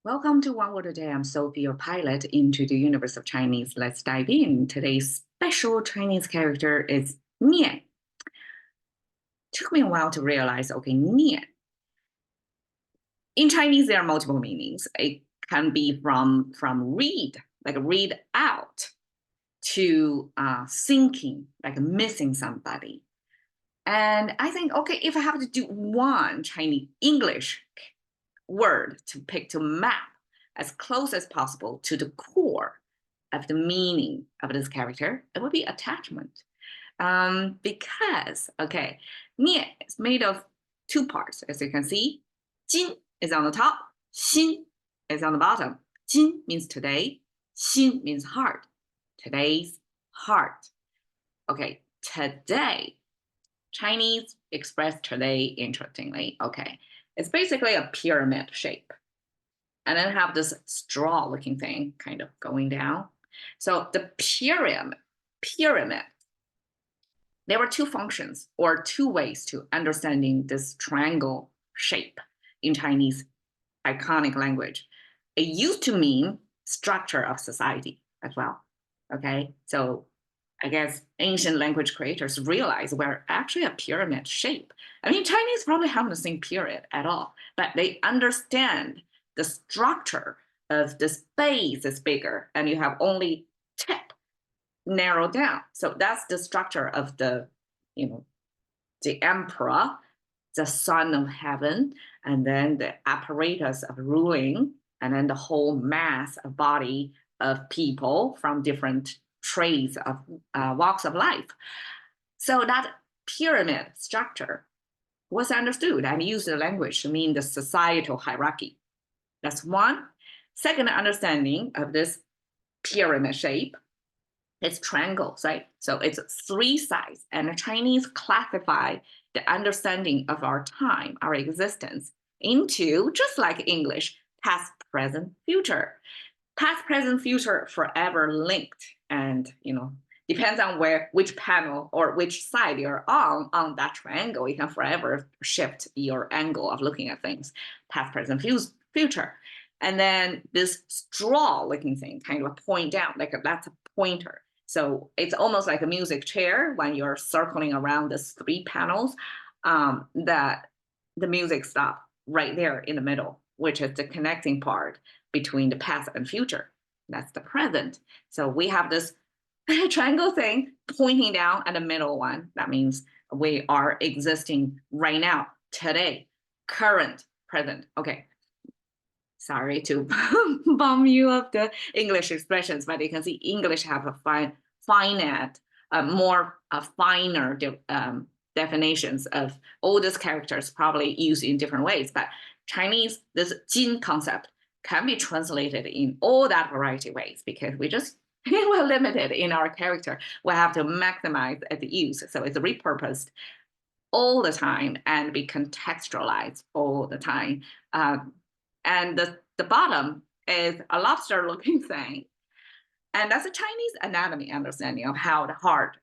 Welcome to One Word a Day. I'm Sophie, your pilot into the universe of Chinese. Let's dive in. Today's special Chinese character is nian. Took me a while to realize, okay, nian. In Chinese, there are multiple meanings. It can be from read, like read out, to thinking, like missing somebody. And I think, okay, if I have to do one Chinese English word to pick to map as close as possible to the core of the meaning of this character, it would be attachment. Because, okay, 念 is made of two parts, as you can see. 金 is on the top, 心 is on the bottom. 金 means today, 心 means heart. Today's heart. Okay, today. Chinese express today interestingly. Okay, it's basically a pyramid shape. And then have this straw looking thing kind of going down. So the pyramid, there were two functions or two ways to understanding this triangle shape in Chinese iconic language. It used to mean structure of society as well. Okay, so I guess ancient language creators realized we're actually a pyramid shape. I mean, Chinese probably haven't seen period at all, but they understand the structure of the space is bigger and you have only tip narrowed down. So that's the structure of the emperor, the son of heaven, and then the apparatus of ruling, and then the whole mass of body of people from different trades of walks of life. So that pyramid structure was understood and used the language to mean the societal hierarchy. That's one. Second understanding of this pyramid shape is triangles, right? So it's three sides, and the Chinese classify the understanding of our time, our existence, into, just like English, past, present, future. Past, present, future forever linked, and depends on which panel or which side you're on that triangle. You can forever shift your angle of looking at things, past, present, future. And then this straw looking thing, kind of a point down, like that's a pointer. So it's almost like a music chair when you're circling around these three panels, that the music stops right there in the middle, which is the connecting part between the past and future. That's the present. So we have this triangle thing pointing down at the middle one. That means we are existing right now, today, current, present. Okay. Sorry to bum you of the English expressions, but you can see English have a finite, more finer definitions of all these characters, probably used in different ways. But Chinese, this jin concept can be translated in all that variety of ways because we're limited in our character. We have to maximize its use. So it's repurposed all the time and be contextualized all the time. And the bottom is a lobster-looking thing. And that's a Chinese anatomy understanding of how the heart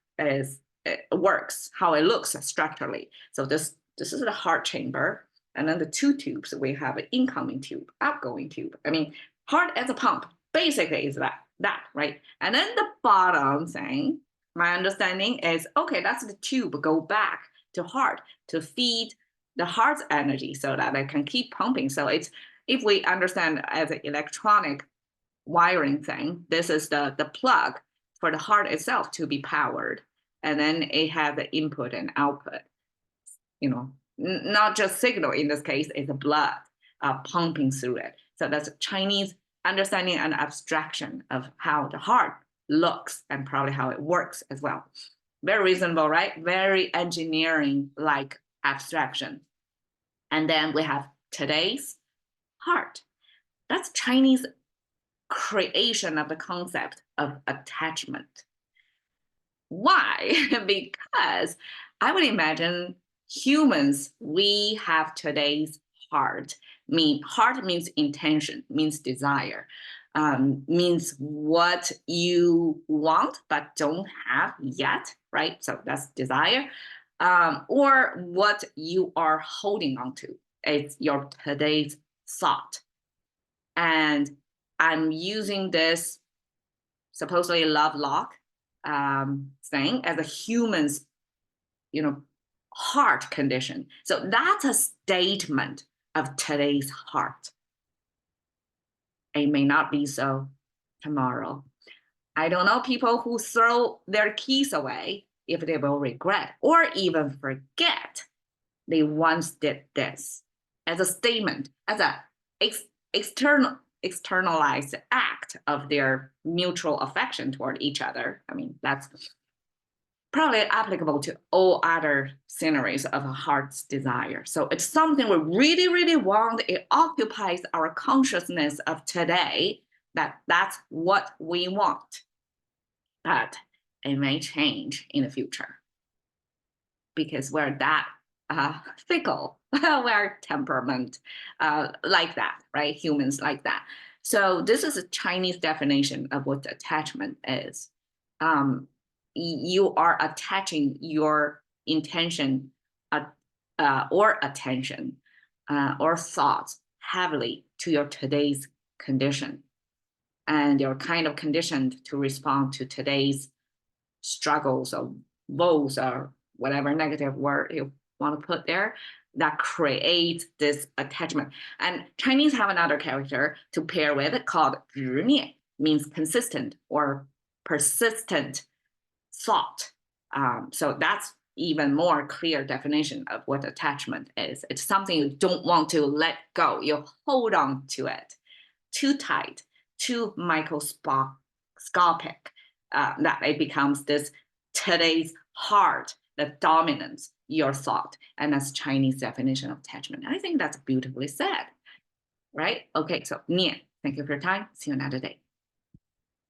works, how it looks structurally. So this is the heart chamber. And then the two tubes, we have an incoming tube, outgoing tube. I mean, heart as a pump basically is that, right? And then the bottom thing, my understanding is, okay, that's the tube go back to heart to feed the heart's energy so that it can keep pumping. So it's, if we understand as an electronic wiring thing, this is the plug for the heart itself to be powered. And then it has the input and output, not just signal in this case, it's a blood pumping through it. So that's a Chinese understanding and abstraction of how the heart looks and probably how it works as well. Very reasonable, right? Very engineering-like abstraction. And then we have today's heart. That's Chinese creation of the concept of attachment. Why? Because I would imagine humans, we have today's heart. Heart means intention, means desire, means what you want but don't have yet, right? So that's desire. Or what you are holding on to. It's your today's thought. And I'm using this supposedly love lock thing as a human's, heart condition. So that's a statement of today's heart. It may not be so tomorrow. I don't know people who throw their keys away if they will regret or even forget they once did this as a statement, as a externalized act of their mutual affection toward each other. I mean, that's probably applicable to all other scenarios of a heart's desire. So it's something we really, really want. It occupies our consciousness of today, that's what we want. But it may change in the future because we're that fickle, we're temperament like that, right? Humans like that. So this is a Chinese definition of what attachment is. You are attaching your intention or attention or thoughts heavily to your today's condition. And you're kind of conditioned to respond to today's struggles or woes or whatever negative word you want to put there that creates this attachment. And Chinese have another character to pair with it called 执念, means consistent or persistent thought. So that's even more clear definition of what attachment is. It's something you don't want to let go. You hold on to it too tight, too microscopic, that it becomes this today's heart that dominates your thought. And that's Chinese definition of attachment. I think that's beautifully said, right? Okay, so 念, thank you for your time. See you another day.